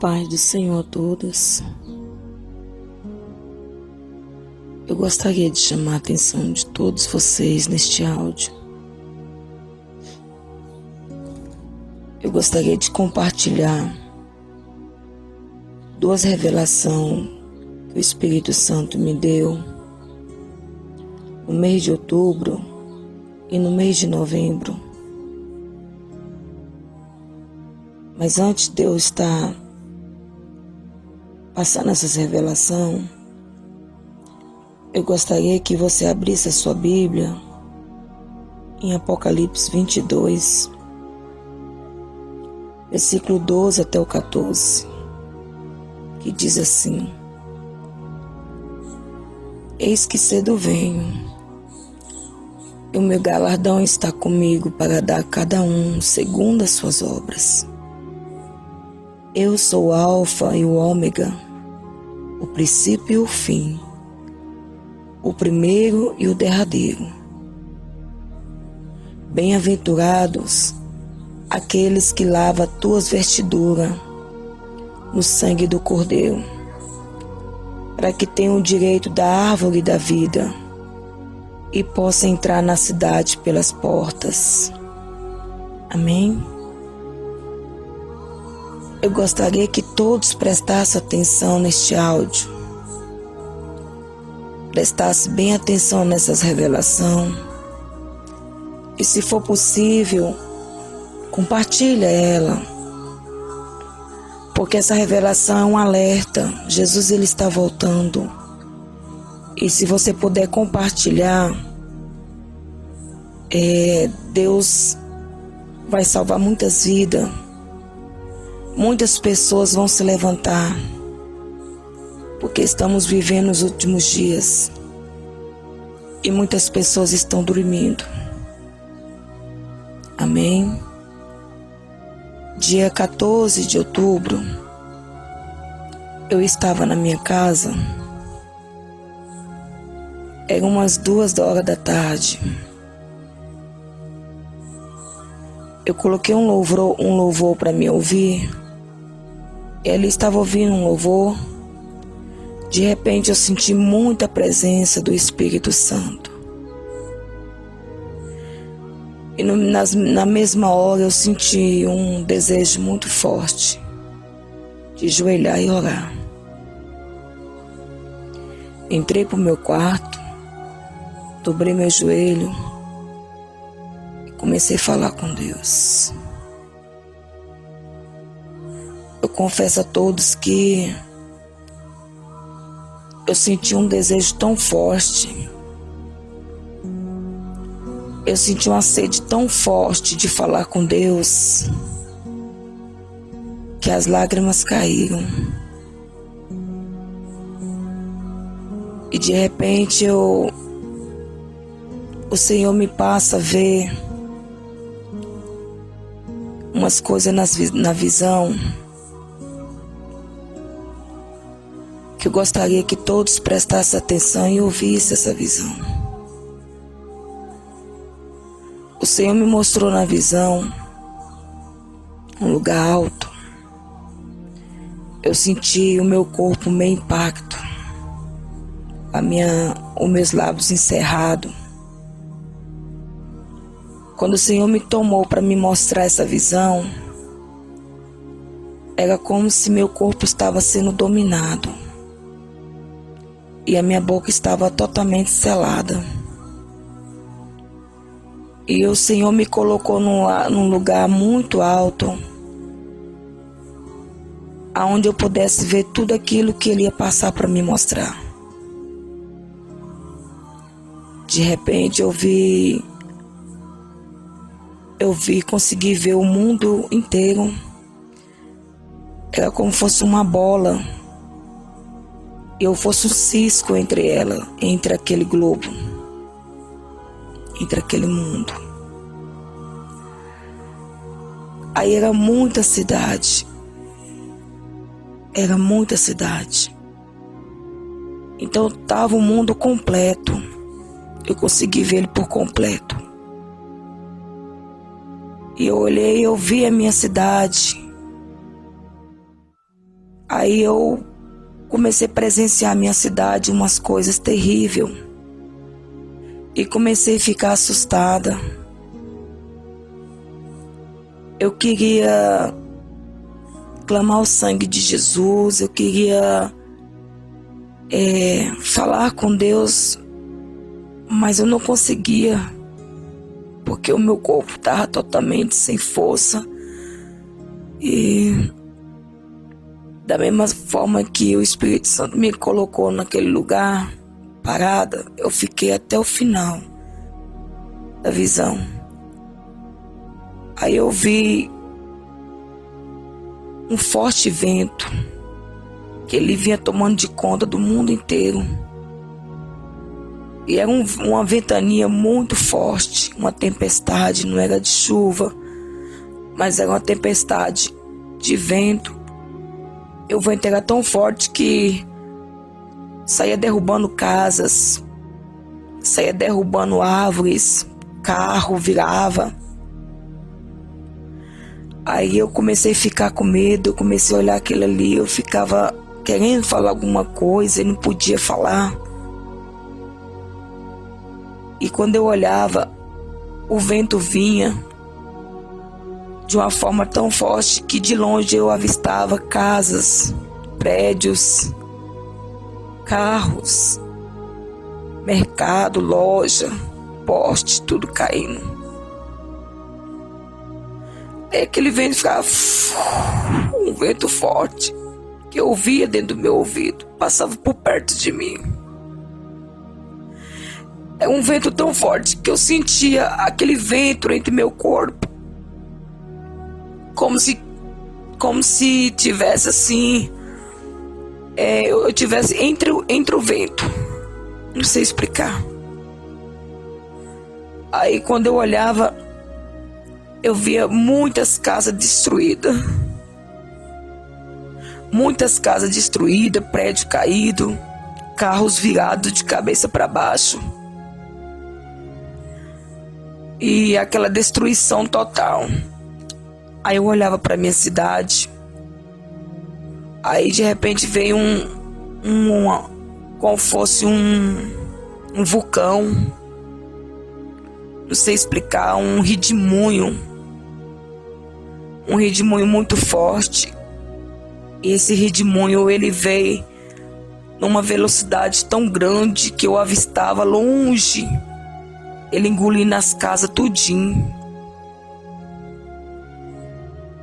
paz do Senhor a todos. Eu gostaria de chamar a atenção de todos vocês neste áudio. Eu gostaria de compartilhar duas revelações que o Espírito Santo me deu no mês de outubro e no mês de novembro. Mas antes de eu estar passando essas revelações, eu gostaria que você abrisse a sua Bíblia em Apocalipse 22, versículo 12 até o 14, que diz assim: Eis que cedo venho, e o meu galardão está comigo para dar a cada um segundo as suas obras. Eu sou o Alfa e o Ômega, o princípio e o fim, o primeiro e o derradeiro. Bem-aventurados aqueles que lavam tuas vestiduras no sangue do Cordeiro, para que tenham o direito da árvore da vida e possam entrar na cidade pelas portas. Amém? Eu gostaria que todos prestassem atenção neste áudio, prestassem bem atenção nessas revelações e, se for possível, compartilha ela, porque essa revelação é um alerta. Jesus, ele está voltando, e se você puder compartilhar, Deus vai salvar muitas vidas. Muitas pessoas vão se levantar, porque estamos vivendo os últimos dias e muitas pessoas estão dormindo. Amém? Dia 14 de outubro, eu estava na minha casa, eram umas 2 horas da tarde. Eu coloquei um louvor para me ouvir. Ele estava ouvindo um louvor. De repente eu senti muita presença do Espírito Santo. E na mesma hora eu senti um desejo muito forte de ajoelhar e orar. Entrei para o meu quarto, dobrei meu joelho e comecei a falar com Deus. Eu confesso a todos que eu senti um desejo tão forte, eu senti uma sede tão forte de falar com Deus, que as lágrimas caíram. E de repente o Senhor me passa a ver umas coisas na visão, que eu gostaria que todos prestassem atenção e ouvissem essa visão. O Senhor me mostrou na visão um lugar alto. Eu senti o meu corpo meio impacto, os meus lábios encerrados. Quando o Senhor me tomou para me mostrar essa visão, era como se meu corpo estava sendo dominado e a minha boca estava totalmente selada. E o Senhor me colocou num lugar muito alto, aonde eu pudesse ver tudo aquilo que Ele ia passar para me mostrar. De repente consegui ver o mundo inteiro. Era como se fosse uma bola, e eu fosse um cisco entre aquele globo, entre aquele mundo. Aí era muita cidade. Então estava o mundo completo. Eu consegui ver ele por completo. E eu olhei e eu vi a minha cidade. Aí eu comecei a presenciar na minha cidade umas coisas terríveis. E comecei a ficar assustada. Eu queria clamar o sangue de Jesus, eu queria falar com Deus, mas eu não conseguia, porque o meu corpo estava totalmente sem força. E da mesma forma que o Espírito Santo me colocou naquele lugar, parada, eu fiquei até o final da visão. Aí eu vi um forte vento, que ele vinha tomando de conta do mundo inteiro. E era uma ventania muito forte, uma tempestade, não era de chuva, mas era uma tempestade de vento. E o vento era tão forte que saía derrubando casas, saía derrubando árvores, carro virava. Aí eu comecei a ficar com medo, eu comecei a olhar aquilo ali, eu ficava querendo falar alguma coisa e não podia falar. E quando eu olhava, o vento vinha de uma forma tão forte que de longe eu avistava casas, prédios, carros, mercado, loja, poste, tudo caindo. Aí aquele vento ficava um vento forte que eu ouvia dentro do meu ouvido, passava por perto de mim. É um vento tão forte que eu sentia aquele vento entre meu corpo, como se tivesse assim, eu tivesse entre o vento, não sei explicar. Aí quando eu olhava, eu via muitas casas destruídas, prédio caído, carros virados de cabeça para baixo. E aquela destruição total. Aí eu olhava para minha cidade. Aí de repente veio como fosse um vulcão. Não sei explicar, um redemoinho. Um redemoinho muito forte. E esse redemoinho, ele veio numa velocidade tão grande que eu avistava longe ele engolindo as casas tudinho.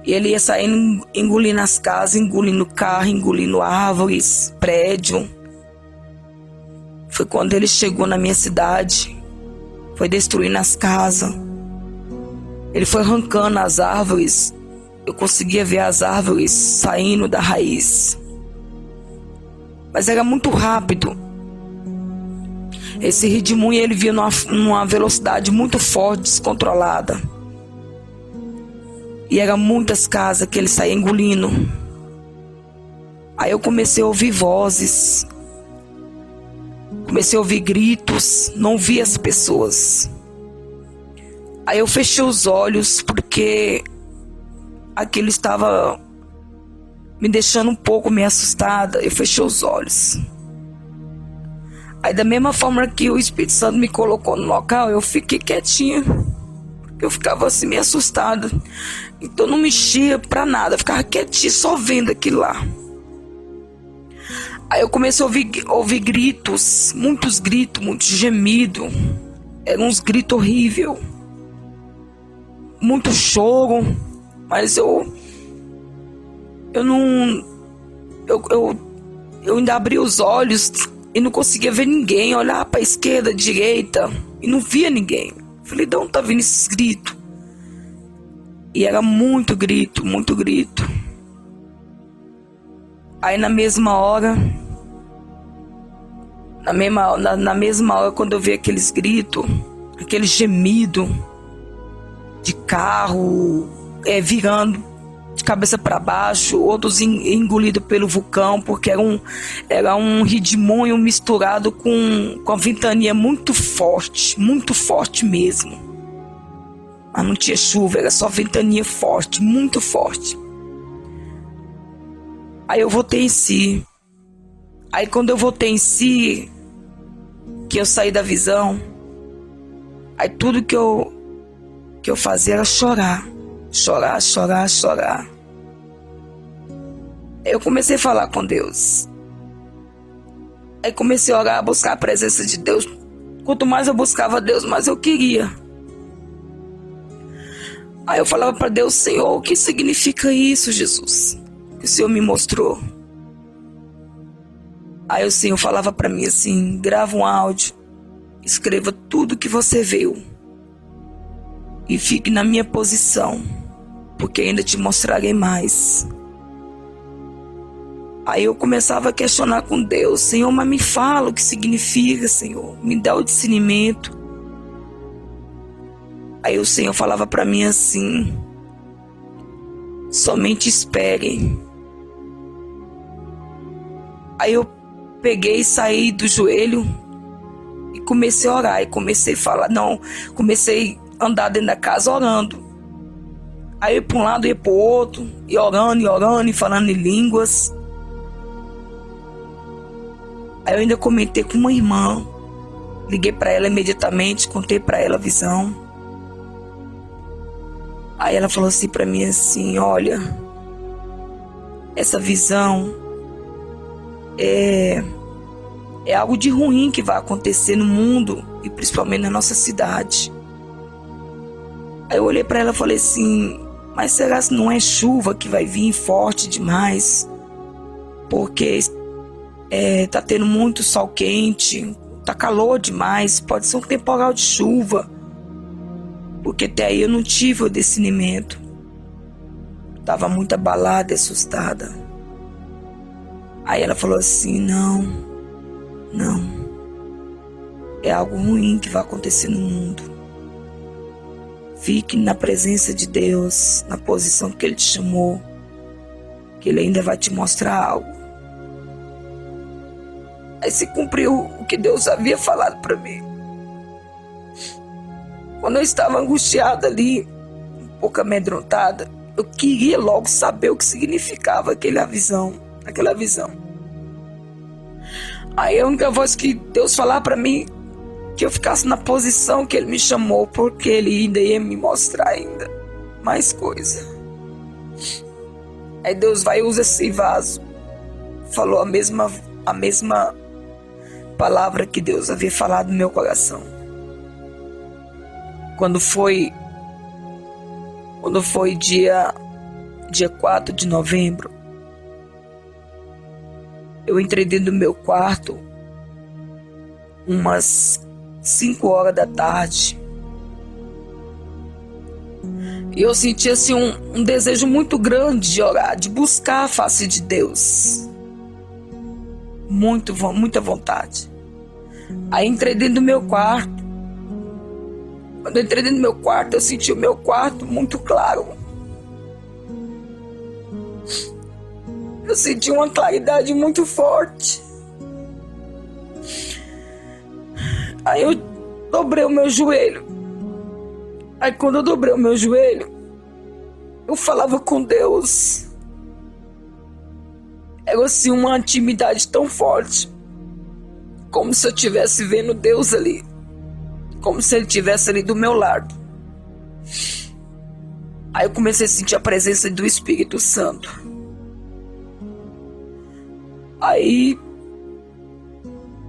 E ele ia saindo, engolindo as casas, engolindo carro, engolindo árvores, prédio. Foi quando ele chegou na minha cidade, foi destruindo as casas. Ele foi arrancando as árvores. Eu conseguia ver as árvores saindo da raiz. Mas era muito rápido. Esse redemoinho, ele vinha numa velocidade muito forte, descontrolada. E eram muitas casas que ele saía engolindo. Aí eu comecei a ouvir vozes. Comecei a ouvir gritos. Não vi as pessoas. Aí eu fechei os olhos porque aquilo estava me deixando um pouco meio assustada. Eu fechei os olhos. Aí da mesma forma que o Espírito Santo me colocou no local, eu fiquei quietinha. Porque eu ficava assim meio assustada. Então eu não mexia pra nada, eu ficava quietinha só vendo aquilo lá. Aí eu comecei a ouvir gritos, muitos gemidos. Eram uns gritos horríveis. Muito choro. Mas eu ainda abri os olhos e não conseguia ver ninguém. Olhava para a esquerda, direita e não via ninguém. Falei, de onde tá vindo esses gritos? E era muito grito, muito grito. Aí na mesma hora, quando eu vi aqueles gritos, aquele gemido de carro virando de cabeça para baixo, outros engolidos pelo vulcão, porque era um redemoinho misturado com a ventania muito forte mesmo. Mas não tinha chuva, era só ventania forte, muito forte. Aí eu voltei em si. Aí quando eu voltei em si, que eu saí da visão, aí tudo que eu fazia era chorar. Chorar, chorar, chorar. Eu comecei a falar com Deus. Aí comecei a orar, a buscar a presença de Deus. Quanto mais eu buscava Deus, mais eu queria. Aí eu falava para Deus: Senhor, o que significa isso, Jesus? Que o Senhor me mostrou. Aí o Senhor falava para mim assim: grava um áudio, escreva tudo que você viu e fique na minha posição, porque ainda te mostrarei mais. Aí eu começava a questionar com Deus: Senhor, mas me fala o que significa, Senhor, me dá o discernimento. Aí o Senhor falava para mim assim: somente espere. Aí eu peguei e saí do joelho e comecei a orar, e comecei a falar, comecei a andar dentro da casa orando. Aí eu ia para um lado, ia para o outro, e orando, e falando em línguas. Aí eu ainda comentei com uma irmã, liguei para ela imediatamente, contei para ela a visão. Aí ela falou assim para mim assim: olha, essa visão é algo de ruim que vai acontecer no mundo e principalmente na nossa cidade. Aí eu olhei para ela e falei assim: mas será que não é chuva que vai vir forte demais? Porque tá tendo muito sol quente, tá calor demais, pode ser um temporal de chuva. Porque até aí eu não tive o discernimento. Tava muito abalada e assustada. Aí ela falou assim: não. É algo ruim que vai acontecer no mundo. Fique na presença de Deus, na posição que Ele te chamou, que Ele ainda vai te mostrar algo. Aí se cumpriu o que Deus havia falado para mim. Quando eu estava angustiada ali, um pouco amedrontada, eu queria logo saber o que significava aquela visão. Aí a única voz que Deus falava para mim, que eu ficasse na posição que Ele me chamou, porque Ele ainda ia me mostrar ainda mais coisa. Aí Deus vai e usa esse vaso. Falou a mesma palavra que Deus havia falado no meu coração. Quando foi dia 4 de novembro, eu entrei dentro do meu quarto umas 5 horas da tarde. E eu senti assim um desejo muito grande de orar, de buscar a face de Deus. Muita vontade. Aí entrei dentro do meu quarto. Quando eu entrei dentro do meu quarto, eu senti o meu quarto muito claro. Eu senti uma claridade muito forte. Aí eu dobrei o meu joelho. Aí quando eu dobrei o meu joelho, eu falava com Deus. Era assim uma intimidade tão forte, como se eu estivesse vendo Deus ali, como se Ele estivesse ali do meu lado. Aí eu comecei a sentir a presença do Espírito Santo. Aí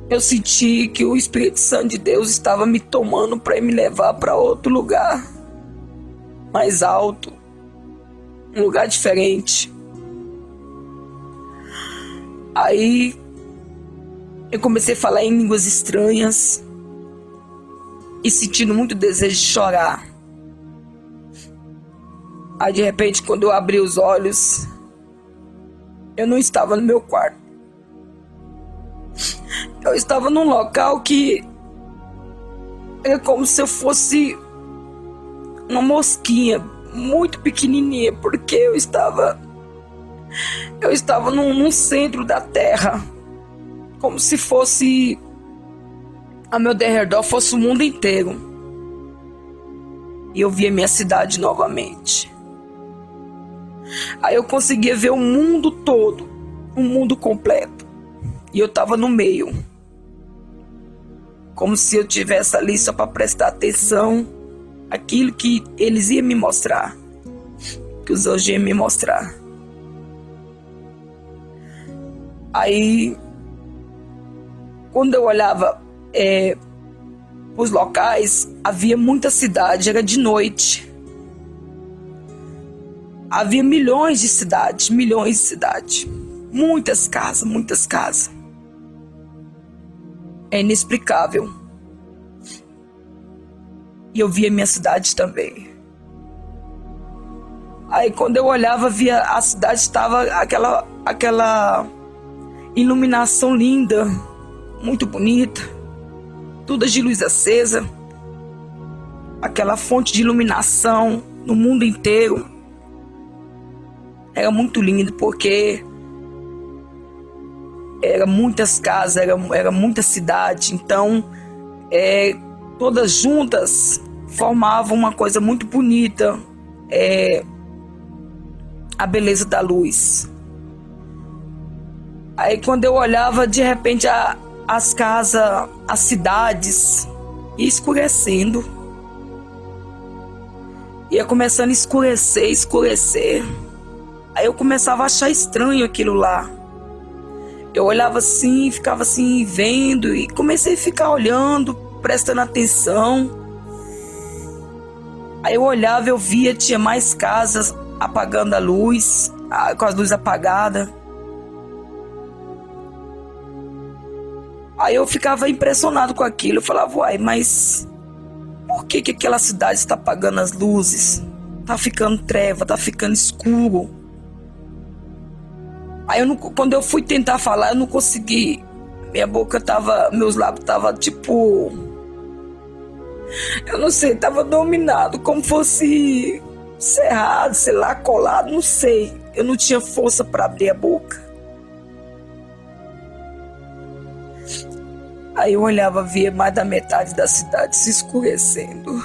eu senti que o Espírito Santo de Deus estava me tomando para me levar para outro lugar, mais alto, um lugar diferente. Aí eu comecei a falar em línguas estranhas e sentindo muito desejo de chorar. Aí de repente, quando eu abri os olhos, eu não estava no meu quarto. Eu estava num local que era como se eu fosse uma mosquinha muito pequenininha, porque eu estava num centro da terra, como se fosse a meu derredor fosse o mundo inteiro. E eu via minha cidade novamente. Aí eu conseguia ver o mundo todo um mundo completo. E eu estava no meio. Como se eu estivesse ali só para prestar atenção àquilo que eles iam me mostrar. Que os anjos iam me mostrar. Aí, quando eu olhava os locais, havia muita cidade, era de noite. Havia milhões de cidades, muitas casas. É inexplicável. E eu via minha cidade também. Aí quando eu olhava, via a cidade, estava aquela iluminação linda, muito bonita, toda de luz acesa, aquela fonte de iluminação no mundo inteiro. Era muito lindo porque era muitas casas, era muita cidade, então todas juntas formavam uma coisa muito bonita, a beleza da luz. Aí quando eu olhava, de repente as casas, as cidades ia escurecendo, ia começando a escurecer. Aí eu começava a achar estranho aquilo lá. Eu olhava assim, ficava assim, vendo, e comecei a ficar olhando, prestando atenção. Aí eu olhava, eu via, tinha mais casas apagando a luz, com as luzes apagadas. Aí eu ficava impressionado com aquilo, eu falava, uai, mas por que aquela cidade está apagando as luzes? Tá ficando treva, tá ficando escuro. Aí quando eu fui tentar falar, eu não consegui. Meus lábios estavam tipo, eu não sei, estava dominado, como fosse cerrado, sei lá, colado, não sei. Eu não tinha força para abrir a boca. Aí eu olhava, via mais da metade da cidade se escurecendo.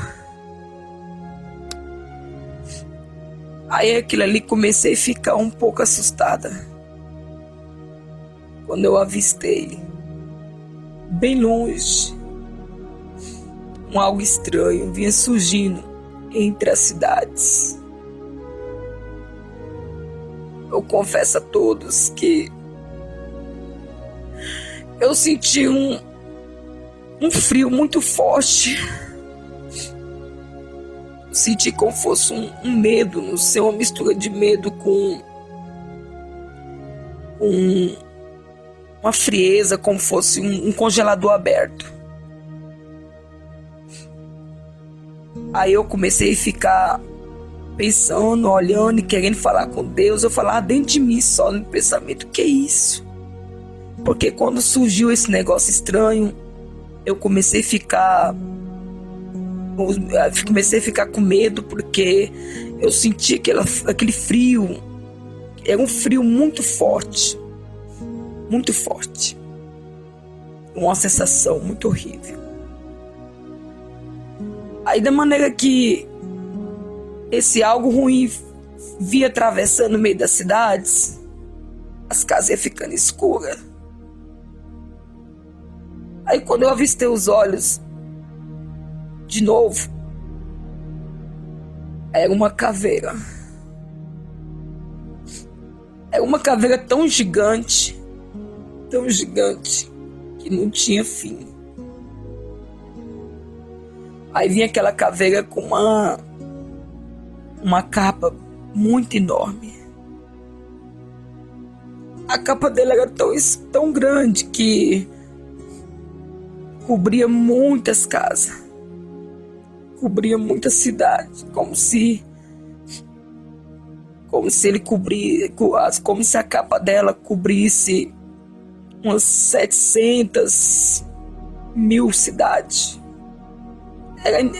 Aí aquilo ali, comecei a ficar um pouco assustada. Quando eu avistei, bem longe, algo estranho vinha surgindo entre as cidades. Eu confesso a todos que eu senti um frio muito forte. Senti como fosse um medo, não sei, uma mistura de medo com uma frieza, como fosse um congelador aberto. Aí eu comecei a ficar pensando, olhando e querendo falar com Deus. Eu falava dentro de mim, só no pensamento, que é isso? Porque quando surgiu esse negócio estranho, eu comecei a ficar com medo, porque eu senti aquele frio. Era um frio muito forte. Muito forte. Uma sensação muito horrível. Aí, da maneira que esse algo ruim via atravessando o meio das cidades, as casas iam ficando escuras. Aí, quando eu avistei os olhos de novo, era uma caveira. Era uma caveira tão gigante, que não tinha fim. Aí vinha aquela caveira com uma capa muito enorme. A capa dela era tão grande que cobria muitas casas, cobria muita cidade, como se a capa dela cobrisse umas 700 mil cidades.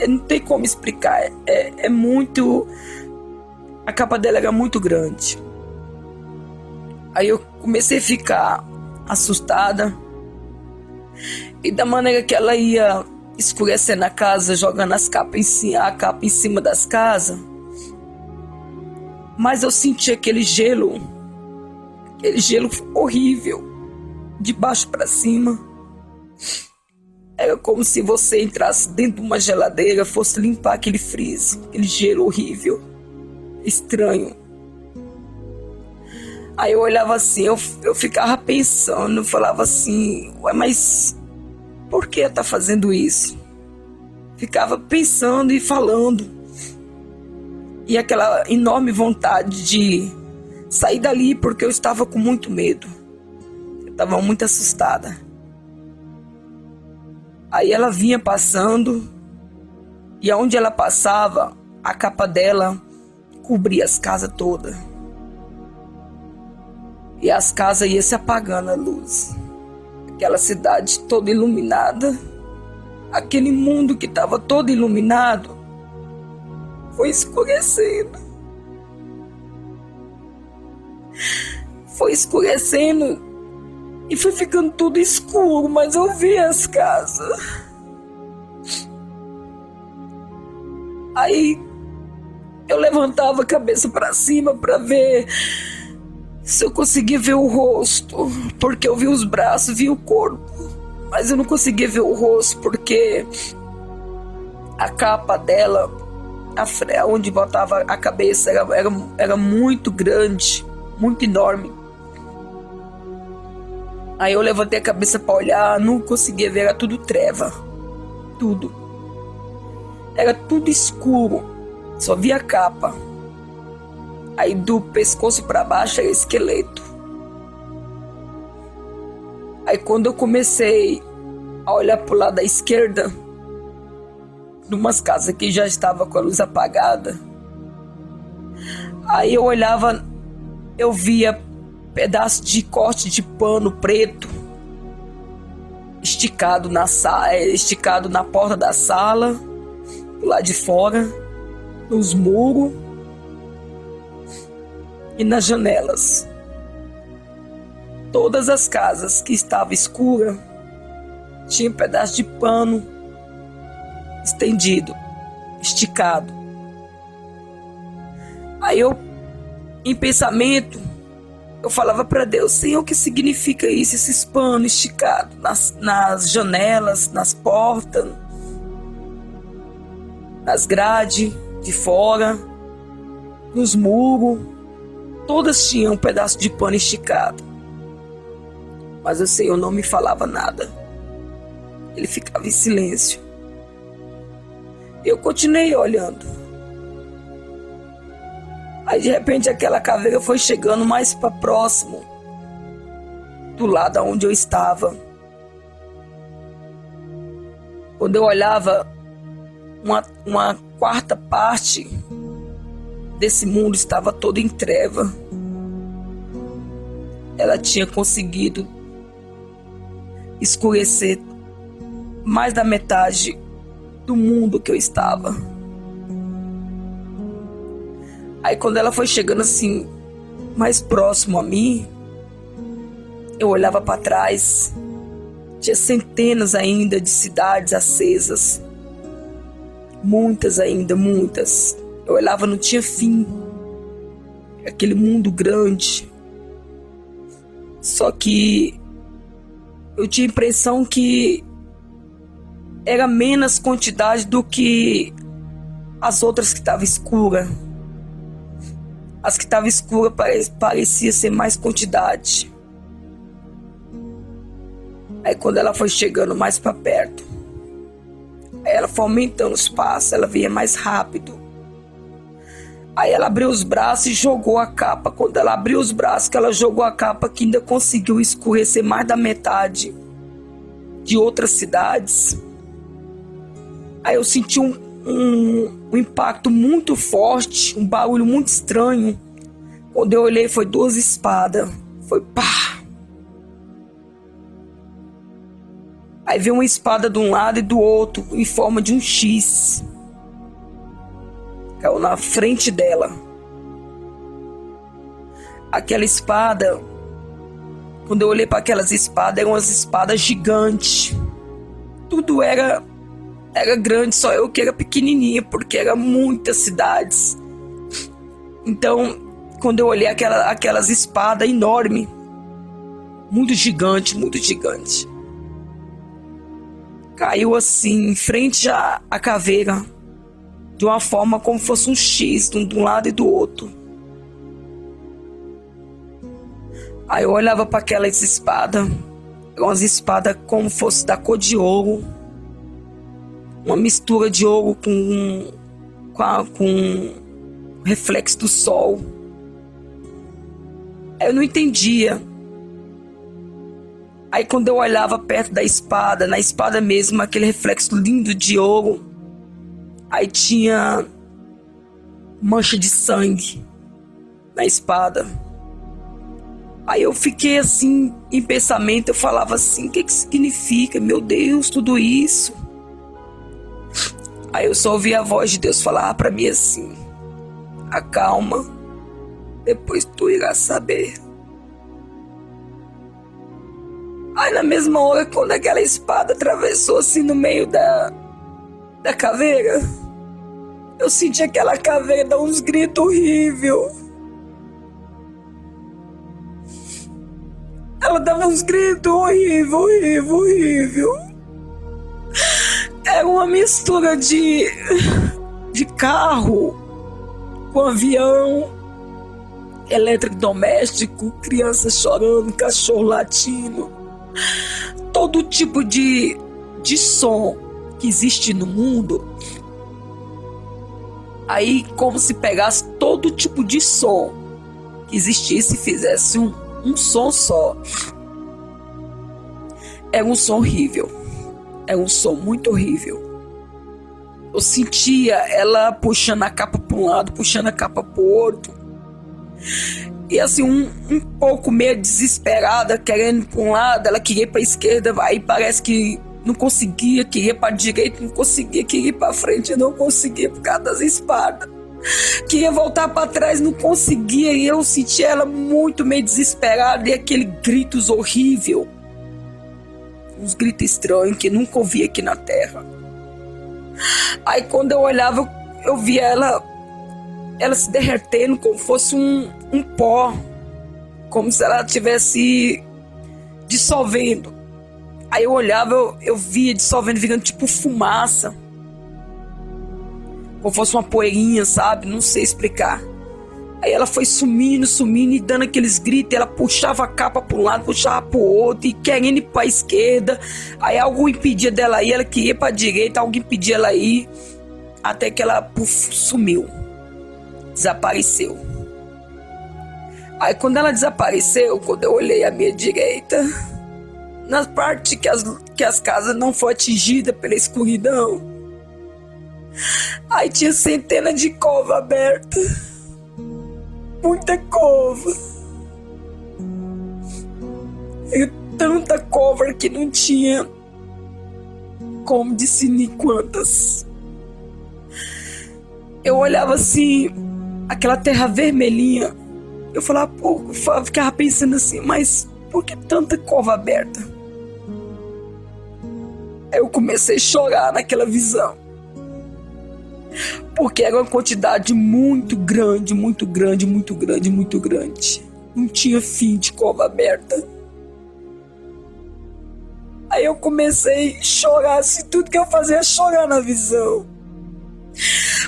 Não tem como explicar, a capa dela era muito grande. Aí eu comecei a ficar assustada, e da maneira que ela ia escurecendo a casa, jogando a capa em cima das casas, mas eu senti aquele gelo Aquele gelo horrível, de baixo para cima. Era como se você entrasse dentro de uma geladeira, fosse limpar aquele freezer, aquele gelo horrível, estranho. Aí eu olhava assim, eu ficava pensando, eu falava assim, ué, mas por que tá fazendo isso? Ficava pensando e falando. E aquela enorme vontade de sair dali, porque eu estava com muito medo. Eu estava muito assustada. Aí ela vinha passando, e aonde ela passava, a capa dela cobria as casas todas. E as casas iam se apagando a luz. Aquela cidade toda iluminada, aquele mundo que estava todo iluminado, foi escurecendo. Foi escurecendo e foi ficando tudo escuro, mas eu via as casas. Aí eu levantava a cabeça para cima para ver se eu conseguia ver o rosto, porque eu vi os braços, vi o corpo, mas eu não conseguia ver o rosto porque a capa dela, onde botava a cabeça, era muito grande, muito enorme. Aí eu levantei a cabeça para olhar, não conseguia ver, era tudo treva, tudo. Era tudo escuro, só via a capa. Aí do pescoço para baixo era esqueleto. Aí quando eu comecei a olhar pro lado da esquerda, de umas casas que já estava com a luz apagada, aí eu olhava, eu via pedaço de corte de pano preto esticado na porta da sala, lá de fora, nos muros e nas janelas. Todas as casas que estavam escuras tinham pedaço de pano estendido, esticado. Aí eu, em pensamento, eu falava para Deus: Senhor, o que significa isso, esses panos esticados nas janelas, nas portas, nas grades de fora, nos muros? Todas tinham um pedaço de pano esticado. Mas o Senhor não me falava nada. Ele ficava em silêncio. Eu continuei olhando. Aí de repente aquela caveira foi chegando mais para próximo do lado onde eu estava. Quando eu olhava, uma quarta parte desse mundo estava todo em treva. Ela tinha conseguido escurecer mais da metade do mundo que eu estava. Aí quando ela foi chegando assim, mais próximo a mim, eu olhava para trás, tinha centenas ainda de cidades acesas, muitas ainda, muitas. Eu olhava, não tinha fim, aquele mundo grande. Só que eu tinha a impressão que era menos quantidade do que as outras que estavam escuras. As que estavam escuras parecia ser mais quantidade. Aí quando ela foi chegando mais para perto, ela foi aumentando os passos, ela vinha mais rápido. Aí ela abriu os braços e jogou a capa. Quando ela abriu os braços, que ela jogou a capa, que ainda conseguiu escurecer mais da metade de outras cidades. Aí eu senti um impacto muito forte, um barulho muito estranho. Quando eu olhei, foi 2 espadas. Foi pá! Aí veio uma espada de um lado e do outro, em forma de um X. Caiu na frente dela. Aquela espada, quando eu olhei para aquelas espadas, eram umas espadas gigantes. Tudo era grande, só eu que era pequenininha, porque eram muitas cidades. Então, quando eu olhei aquelas espadas enormes, muito gigante, muito gigante. Caiu assim, em frente à caveira, de uma forma como fosse um X, de um lado e do outro. Aí eu olhava para aquelas espadas, umas espadas como fosse da cor de ouro, uma mistura de ouro com reflexo do sol. Eu não entendia. Aí quando eu olhava perto da espada, na espada mesmo, aquele reflexo lindo de ouro, aí tinha mancha de sangue na espada. Aí eu fiquei assim, em pensamento, eu falava assim, o que significa? Meu Deus, tudo isso? Aí eu só ouvi a voz de Deus falar para mim assim, acalma, depois tu irás saber. Aí na mesma hora, quando aquela espada atravessou assim no meio da caveira, eu senti aquela caveira dar uns gritos horríveis. Ela dava uns gritos horrível. Era uma mistura de carro com avião, eletrodoméstico, criança chorando, cachorro latindo. Todo tipo de som que existe no mundo. Aí como se pegasse todo tipo de som que existisse e fizesse um som só. Era um som horrível. Era um som muito horrível. Eu sentia ela puxando a capa para um lado, puxando a capa para o outro. E assim, um pouco meio desesperada, querendo ir para um lado, ela queria ir para a esquerda, aí parece que não conseguia, queria ir para a direita, não conseguia, queria ir para frente, não conseguia por causa das espadas. Queria voltar para trás, não conseguia, e eu senti ela muito meio desesperada, e aquele gritos horrível, uns gritos estranhos que nunca ouvi aqui na terra. Aí quando eu olhava, eu via ela se derretendo como fosse um pó, como se ela estivesse dissolvendo. Aí eu olhava, eu via dissolvendo, virando tipo fumaça, como fosse uma poeirinha, sabe? Não sei explicar. Aí ela foi sumindo e dando aqueles gritos. Ela puxava a capa para um lado, puxava para o outro, e querendo ir para a esquerda. Aí algo impedia dela ir, ela queria ir para a direita, alguém impedia ela ir, até que ela sumiu, desapareceu. Aí quando ela desapareceu, quando eu olhei à minha direita, na parte que as casas não foram atingidas pela escuridão, aí tinha centenas de covas abertas. Muita cova. E tanta cova que não tinha como discernir quantas. Eu olhava assim, aquela terra vermelhinha. Eu falava, eu ficava pensando assim, mas por que tanta cova aberta? Aí eu comecei a chorar naquela visão. Porque era uma quantidade muito grande. Não tinha fim de cova aberta. Aí eu comecei a chorar, assim, tudo que eu fazia era chorar na visão.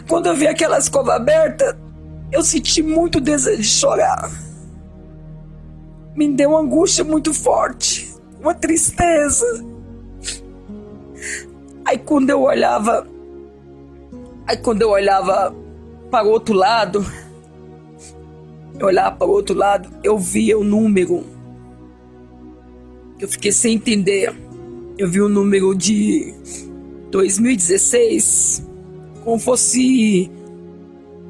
Quando eu vi aquelas covas abertas, eu senti muito desejo de chorar. Me deu uma angústia muito forte, uma tristeza. Aí quando eu olhava para o outro lado, eu via o número. Eu fiquei sem entender. Eu vi o número de 2016, como fosse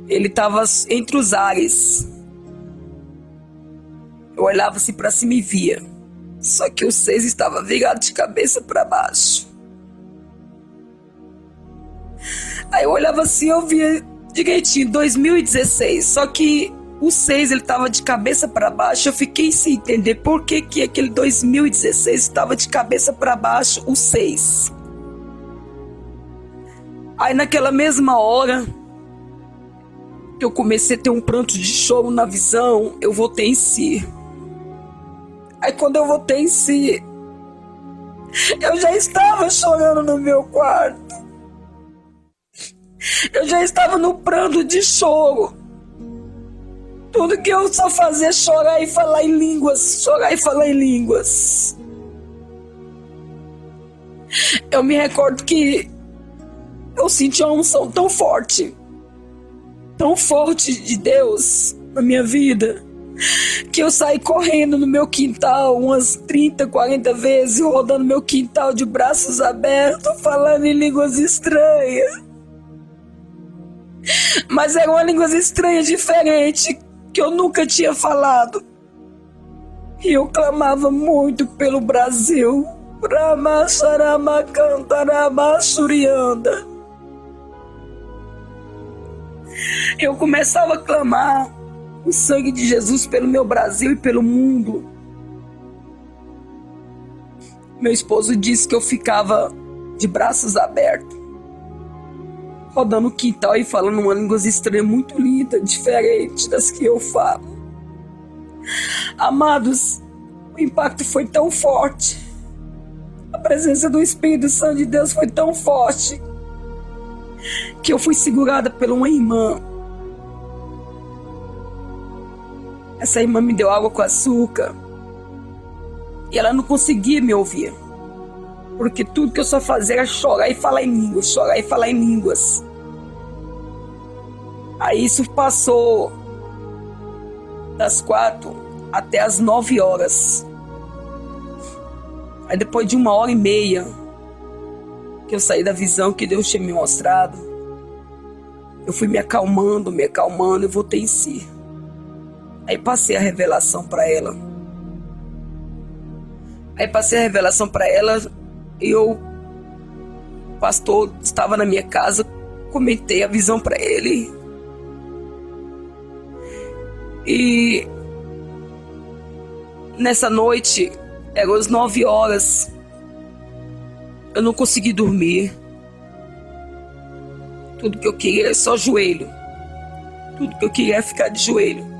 ele estava entre os ares. Eu olhava assim para cima e via. Só que o 6 estava virado de cabeça para baixo. Aí eu olhava assim, eu via direitinho, 2016. Só que o 6 ele estava de cabeça para baixo. Eu fiquei sem entender por que aquele 2016 estava de cabeça para baixo, o 6. Aí naquela mesma hora, eu comecei a ter um pranto de choro na visão, eu voltei em si. Aí quando eu voltei em si, eu já estava chorando no meu quarto. Eu já estava no pranto de choro. Tudo que eu só fazia é chorar e falar em línguas, chorar e falar em línguas. Eu me recordo que eu senti uma unção tão forte de Deus na minha vida, que eu saí correndo no meu quintal umas 30, 40 vezes, rodando meu quintal de braços abertos, falando em línguas estranhas. Mas era uma língua estranha, diferente, que eu nunca tinha falado. E eu clamava muito pelo Brasil. Eu começava a clamar o sangue de Jesus pelo meu Brasil e pelo mundo. Meu esposo disse que eu ficava de braços abertos, rodando o quintal e falando uma língua estranha muito linda, diferente das que eu falo. Amados, o impacto foi tão forte, a presença do Espírito Santo de Deus foi tão forte, que eu fui segurada por uma irmã. Essa irmã me deu água com açúcar e ela não conseguia me ouvir, porque tudo que eu só fazia era chorar e falar em línguas, chorar e falar em línguas. Aí isso passou das 4 até as 9 horas. Aí depois de 1h30 que eu saí da visão que Deus tinha me mostrado, eu fui me acalmando e voltei em si. Aí passei a revelação para ela. E o pastor estava na minha casa, comentei a visão para ele. E nessa noite, eram as 9 horas, eu não consegui dormir. Tudo que eu queria era só joelho. Tudo que eu queria era ficar de joelho.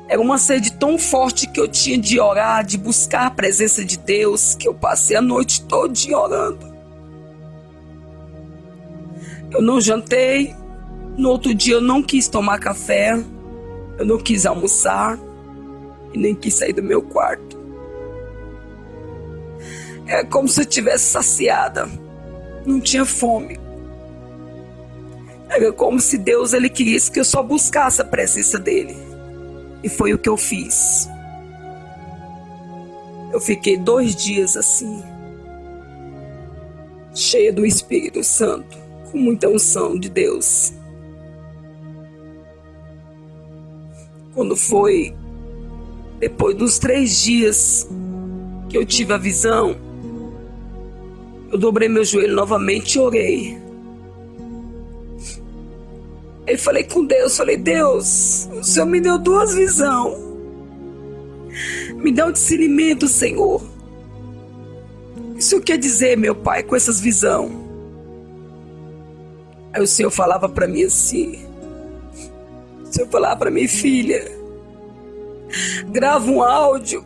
Era uma sede tão forte que eu tinha de orar, de buscar a presença de Deus, que eu passei a noite todinha orando. Eu não jantei. No outro dia eu não quis tomar café. Eu não quis almoçar. E nem quis sair do meu quarto. Era como se eu estivesse saciada. Não tinha fome. Era como se Deus ele quisesse que eu só buscasse a presença dele. E foi o que eu fiz. Eu fiquei 2 dias assim, cheia do Espírito Santo, com muita unção de Deus. Quando foi depois dos 3 dias que eu tive a visão, eu dobrei meu joelho novamente e orei. Eu falei com Deus, Deus, o Senhor me deu 2 visões. Me dá um discernimento, Senhor. O que o Senhor quer dizer, meu Pai, com essas visões? Aí o Senhor falava para mim assim. O Senhor falava para mim, filha, grava um áudio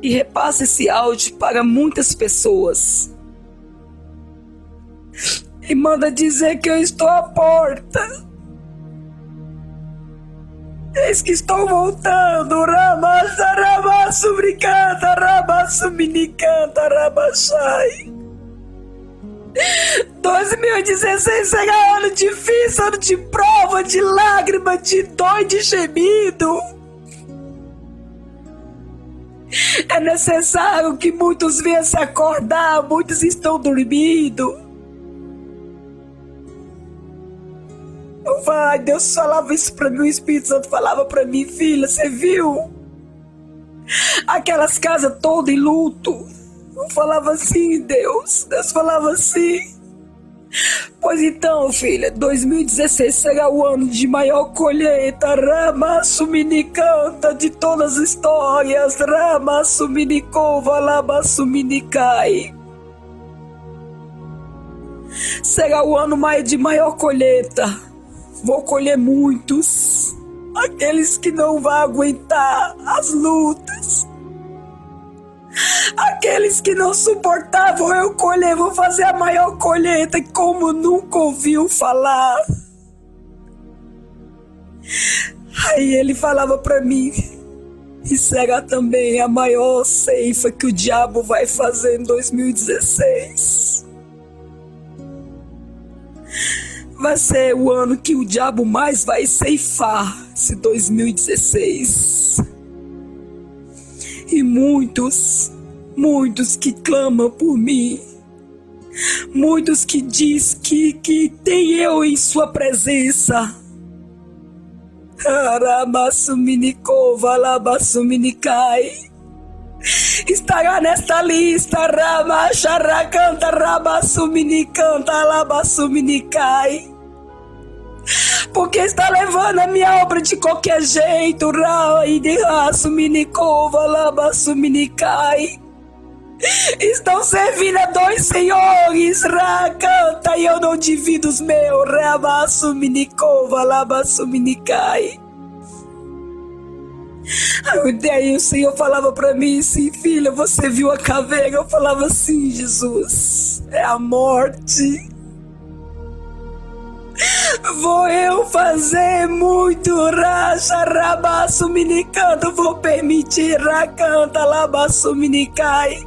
e repassa esse áudio para muitas pessoas. E manda dizer que eu estou à porta. Eis que estou voltando. Ramassa, ramasso, brincanta, ramasso, minicanta, ramassai. 2016 será ano difícil, ano de prova, de lágrima, de dor e de gemido. É necessário que muitos venham se acordar, muitos estão dormindo. Vai, Deus falava isso pra mim, o Espírito Santo falava pra mim, filha, você viu? Aquelas casas todas em luto. Eu falava assim, Deus falava assim. Pois então, filha, 2016 será o ano de maior colheita, Ramaço minicanta de todas as histórias, Ramaço minicova, Lamaço minicai. Será o ano de maior colheita. vou colher muitos. Aqueles que não vão aguentar as lutas. Aqueles que não suportavam eu colher, vou fazer a maior colheita como nunca ouviu falar. Aí ele falava para mim, e será também a maior ceifa que o diabo vai fazer em 2016. Vai ser o ano que o diabo mais vai ceifar, esse 2016. E muitos que clamam por mim, muitos que diz que tem eu em sua presença. Estará nesta lista. Ramacharacanta, rabassuminicanta, alabassuminicai. Porque está levando a minha obra de qualquer jeito. Estão servindo a dois senhores. Canta, e eu não divido os meus. Aí o Senhor falava para mim assim, filha, você viu a caveira? Eu falava assim, Jesus, é a morte. Vou eu fazer muito racha, rabaço, minicanta, vou permitir racanta, labaço, minicai.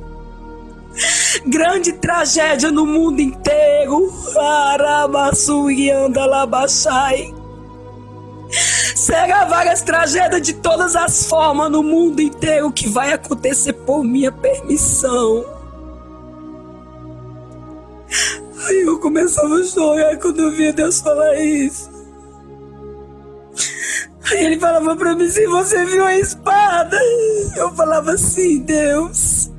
Grande tragédia no mundo inteiro, arabaçu e anda labachai. Será várias tragédias de todas as formas no mundo inteiro que vai acontecer por minha permissão. Aí eu começava a chorar quando eu via Deus falar isso. Aí ele falava pra mim, se você viu a espada? Eu falava assim, Deus.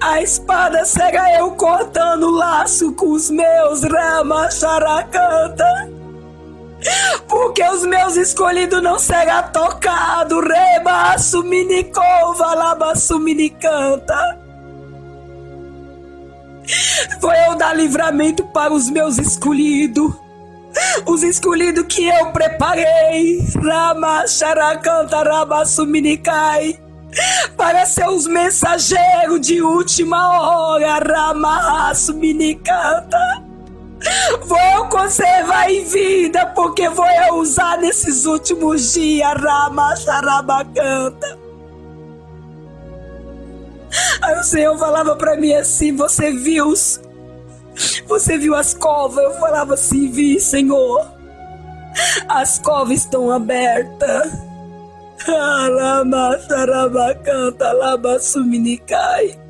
A espada será eu cortando o laço com os meus ramacharacanta. Porque os meus escolhidos não será tocado. Rebaço minicova, labaço minicanta. Vou eu dar livramento para os meus escolhidos. Os escolhidos que eu preparei. Ramacharacanta, rabaço minicai. Para ser os mensageiros de última hora. Ramaço minicanta. Vou eu conservar em vida, porque vou eu usar nesses últimos dias. Ramacharabacanta. Aí o Senhor falava pra mim assim, você viu as covas? Eu falava assim, vi, Senhor. As covas estão abertas. Ramacharabacanta, labassuminicai.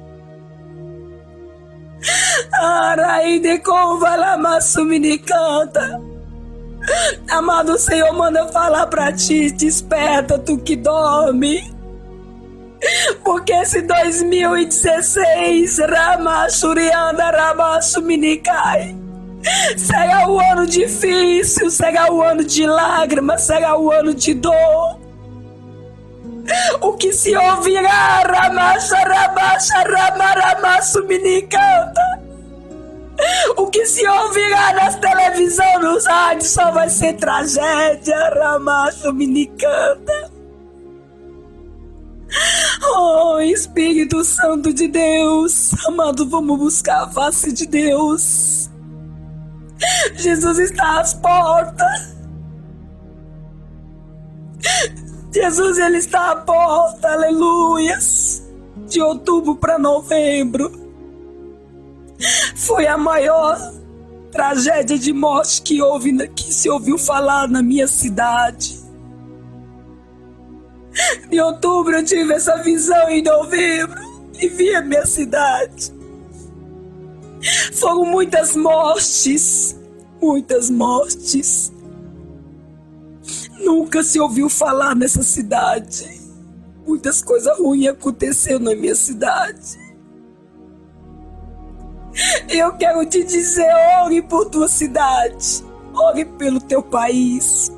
Amado Senhor, manda falar pra ti, desperta tu que dorme. Porque esse 2016 Ramachurianda Rabachuminicai será o ano difícil, será o ano de lágrimas, será o ano de dor. O que se ouvirá, Ramacha, Rabacha, Ramaramaço, Minicanta. O que se ouvirá nas televisões, nos rádios, só vai ser tragédia, Ramacho, Minicanta. Oh, Espírito Santo de Deus, amado, vamos buscar a face de Deus. Jesus está às portas. Jesus, ele está à porta, aleluias. De outubro para novembro. Foi a maior tragédia de morte que se ouviu falar na minha cidade. Em outubro eu tive essa visão, em novembro, e vi a minha cidade. Foram muitas mortes, muitas mortes. Nunca se ouviu falar nessa cidade. Muitas coisas ruins aconteceram na minha cidade. Eu quero te dizer, ore por tua cidade. Ore pelo teu país.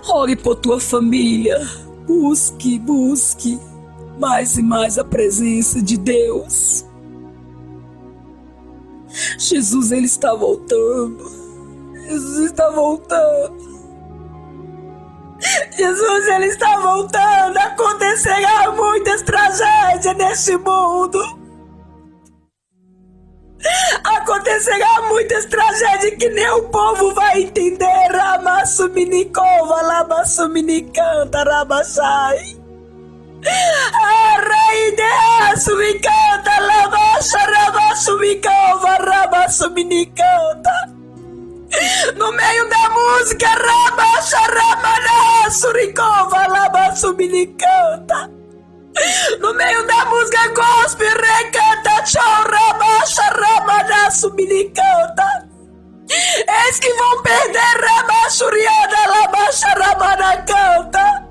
Ore por tua família. Busque mais e mais a presença de Deus. Jesus, ele está voltando. Jesus está voltando. Jesus, ele está voltando. Acontecerá muitas tragédias neste mundo. Acontecerá muitas tragédias que nem o povo vai entender. Ramassuminicova, labassuminicanta, rabachai. Arraideassumicanta, labacha, rabassumicova, rabassuminicanta. No meio da música, rabacha, ramana, suricova, labassuminicanta. No meio da música, gospel, recanta, chorra, baixa, ramana, suminicanta. Eis que vão perder, rabachuriada, labaixa, ramana, canta.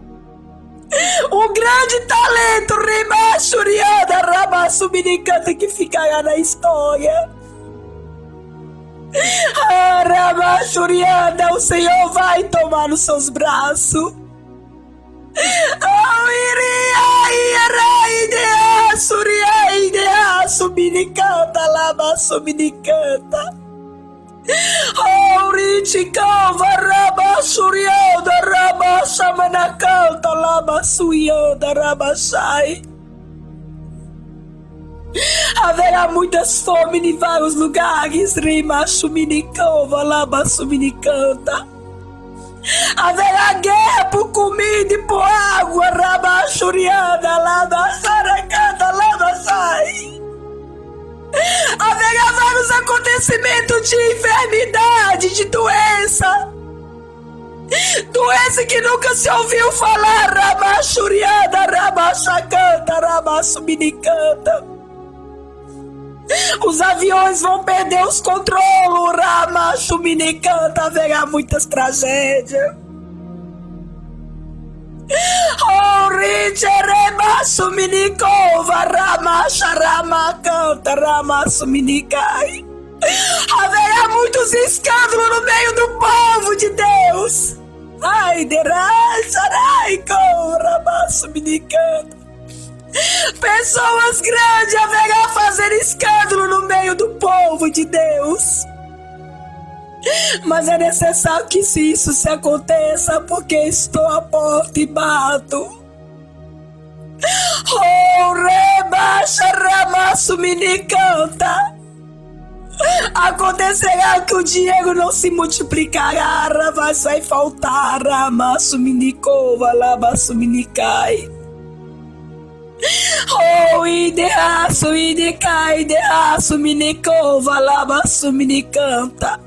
Um grande talento, rimachuriada, rabassuminicanta, que ficará na história. Ah, rabachuriada, o Senhor vai tomar nos seus braços. Oh, iria, suria, idea, suminicanta, laba, suminicanta. Oh, riticava, raba, suriada, raba, samanacanta, laba, suiada, raba, sai. Haverá muitas fomes em vários lugares, rima, suminicava, laba, suminicanta. Haverá guerra por comida e por água, rabachuriada, labacharacada, labachai. Haverá vários acontecimentos de enfermidade, de doença. Doença que nunca se ouviu falar, rabachuriada, rabachacanta, rabassuminicanta. Os aviões vão perder os controles, ramachuminicanta, haverá muitas tragédias. Oh, richeremassuminicova, ramacharamacanta, ramassuminicai. Haverá muitos escândalos no meio do povo de Deus. Ai, deracharaiko, ramassuminicanta. Pessoas grandes haverá fazer escândalo no meio do povo de Deus. Mas é necessário que isso se aconteça, porque estou à porta e bato. Oh, rebaixa, ramassuminicanta. Acontecerá que o dinheiro não se multiplicará, mas vai faltar, ramassuminicova, labassuminicai. Oh, ideaço, idecai, ideaço, minicova, labaço, minicanta.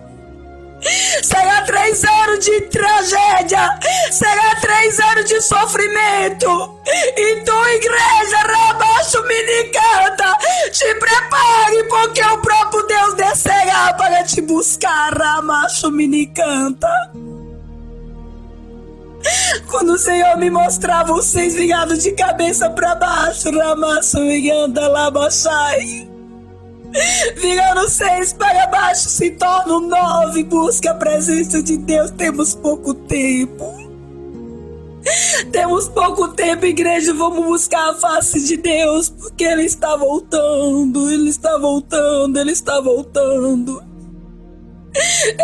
Será 3 anos de tragédia, será 3 anos de sofrimento. E tu, igreja, rabaixo, minicanta, te prepare, porque o próprio Deus descerá para te buscar, ramacho, minicanta. Quando o Senhor me mostrava vocês virados de cabeça para baixo, ramaço, viganda, labachai. Virando 6 para baixo se torna 9. Busca a presença de Deus. Temos pouco tempo. Temos pouco tempo, igreja. Vamos buscar a face de Deus, porque Ele está voltando. Ele está voltando. Ele está voltando.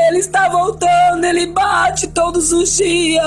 Ele está voltando. Ele bate todos os dias.